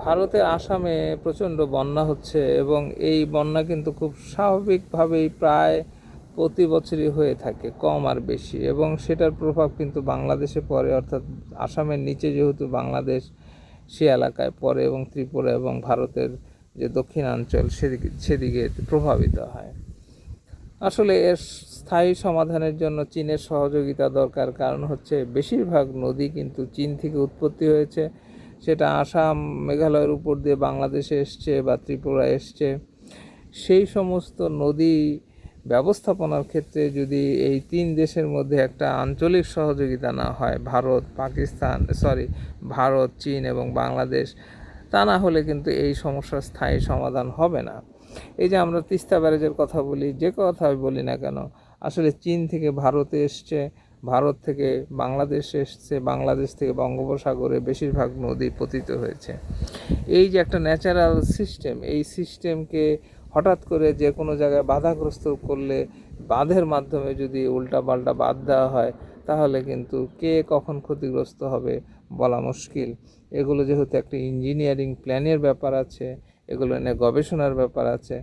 ভারতের আসামে প্রচণ্ড বন্যা হচ্ছে এবং এই বন্যা কিন্তু খুব স্বাভাবিকভাবেই প্রায় প্রতি বছরই হয়ে থাকে, কম আর বেশি, এবং সেটার প্রভাব কিন্তু বাংলাদেশে পড়ে, অর্থাৎ আসামের নিচে যেহেতু বাংলাদেশ সে এলাকায় পড়ে এবং ত্রিপুরা এবং ভারতের যে দক্ষিণাঞ্চল সেদিকে প্রভাবিত হয়। আসলে এর স্থায়ী সমাধানের জন্য চীনের সহযোগিতা দরকার, কারণ হচ্ছে বেশিরভাগ নদী কিন্তু চীন থেকে উৎপত্তি হয়েছে, সেটা আসাম মেঘালয়ের উপর দিয়ে বাংলাদেশে এসছে বা ত্রিপুরা এসছে। সেই সমস্ত নদী ব্যবস্থাপনার ক্ষেত্রে যদি এই তিন দেশের মধ্যে একটা আঞ্চলিক সহযোগিতা না হয়, ভারত, চীন এবং বাংলাদেশ, তা না হলে কিন্তু এই সমস্যার স্থায়ী সমাধান হবে না। এই যে আমরা তিস্তা ব্যারেজের কথা বলি, যে কথাই বলি না কেন, আসলে চীন থেকে ভারতে এসছে, ভারত থেকে বাংলাদেশে এসছে, বাংলাদেশ থেকে বঙ্গোপসাগরে বেশিরভাগ নদী পতিত হয়েছে। এই যে একটা ন্যাচারাল সিস্টেম, এই সিস্টেমকে হঠাৎ করে যে কোনো জায়গায় বাধাগ্রস্ত করলে, বাঁধের মাধ্যমে যদি উল্টাপাল্টা বাঁধ দেওয়া হয়, তাহলে কিন্তু কে কখন ক্ষতিগ্রস্ত হবে বলা মুশকিল। এগুলো যেহেতু একটা ইঞ্জিনিয়ারিং প্ল্যানের ব্যাপার আছে, এগুলো নিয়ে গবেষণার ব্যাপার আছে।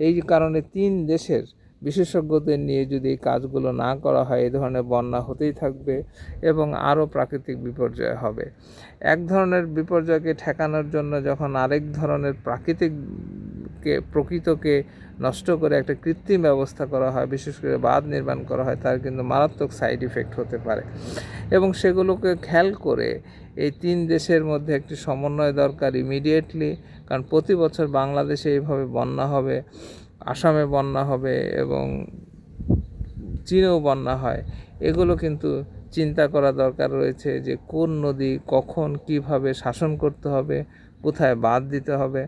এই কারণে তিন দেশের বিশেষজ্ঞদের নিয়ে যদি এই কাজগুলো না করা হয়, এই ধরনের বন্যা হতেই থাকবে এবং আরও প্রাকৃতিক বিপর্যয় হবে। এক ধরনের বিপর্যয়কে ঠেকানোর জন্য যখন আরেক ধরনের প্রকৃতকে নষ্ট করে একটা কৃত্রিম ব্যবস্থা করা হয়, বিশেষ করে বাঁধ নির্মাণ করা হয়, তার কিন্তু মারাত্মক সাইড ইফেক্ট হতে পারে। এবং সেগুলোকে খেয়াল করে এই তিন দেশের মধ্যে একটি সমন্বয় দরকার ইমিডিয়েটলি, কারণ প্রতি বছর বাংলাদেশে এইভাবে বন্যা হবে, আসামে বন্যা হবে এবং চীনেও বন্যা হয়। এগুলো কিন্তু চিন্তা করা দরকার রয়েছে যে কোন নদী কখন কিভাবে শাসন করতে হবে, কোথায় বাঁধ দিতে হবে।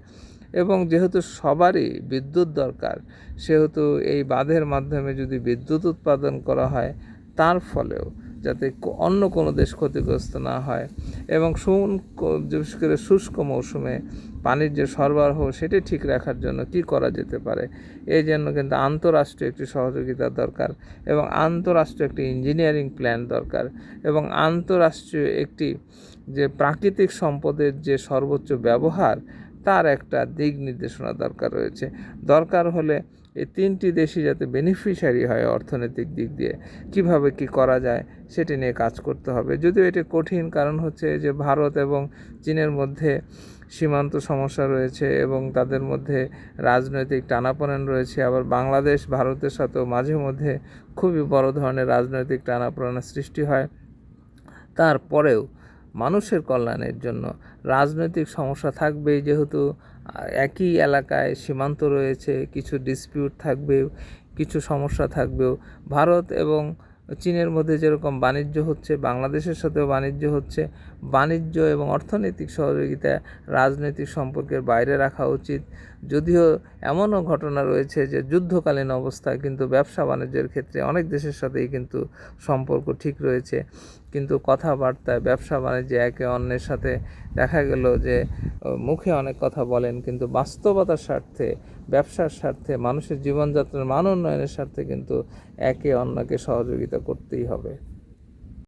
এবং যেহেতু সবারই বিদ্যুৎ দরকার, সেহেতু এই বাঁধের মাধ্যমে যদি বিদ্যুৎ উৎপাদন করা হয়, তার ফলেও যাতে অন্য কোনো দেশ ক্ষতিগ্রস্ত না হয়, এবং বিশেষ করে শুষ্ক মৌসুমে পানির যে সরবরাহ সেটি ঠিক রাখার জন্য কি করা যেতে পারে, এই জন্য কিন্তু আন্তঃরাষ্ট্রীয় একটি সহযোগিতা দরকার, এবং আন্তঃরাষ্ট্রীয় একটি ইঞ্জিনিয়ারিং প্ল্যান দরকার, এবং আন্তঃরাষ্ট্রীয় একটি যে প্রাকৃতিক সম্পদের যে সর্বোচ্চ ব্যবহার, তার একটা দিক নির্দেশনা দরকার হলে এই তিনটি দেশই যাতে বেনিফিশিয়ারি হয় অর্থনৈতিক দিক দিয়ে, কিভাবে কি করা যায় সেটি নিয়ে কাজ করতে হবে। যদিও এটি কঠিন, কারণ হচ্ছে যে ভারত এবং চীনের মধ্যে সীমান্ত সমস্যা রয়েছে এবং তাদের মধ্যে রাজনৈতিক টানাপোড়েন রয়েছে, আবার বাংলাদেশ ভারতের সাথেও মাঝে মধ্যে খুবই বড় ধরনের রাজনৈতিক টানাপোড়েনের সৃষ্টি হয়। তারপরেও মানুষের কল্যাণের জন্য রাজনৈতিক সমস্যা থাকবেই, যেহেতু একই এলাকায় সীমান্ত রয়েছে, কিছু ডিসপিউট থাকবেও, কিছু সমস্যা থাকবেও। ভারত এবং চীনের মধ্যে যেরকম বাণিজ্য হচ্ছে, বাংলাদেশের সাথেও বাণিজ্য হচ্ছে। বাণিজ্য এবং অর্থনৈতিক সহযোগিতা রাজনৈতিক সম্পর্কের বাইরে রাখা উচিত। যদিও এমনও ঘটনা রয়েছে যে যুদ্ধকালীন অবস্থায় কিন্তু ব্যবসা বাণিজ্যের ক্ষেত্রে অনেক দেশের সাথেই কিন্তু সম্পর্ক ঠিক রয়েছে, কিন্তু কথাবার্তায় ব্যবসা বাণিজ্যে একে অন্যের সাথে দেখা গেল যে মুখে অনেক কথা বলেন, কিন্তু বাস্তবতার স্বার্থে, ব্যবসার স্বার্থে, মানুষের জীবনযাত্রার মান উন্নয়নের স্বার্থে কিন্তু একে অন্যকে সহযোগিতা করতেই হবে।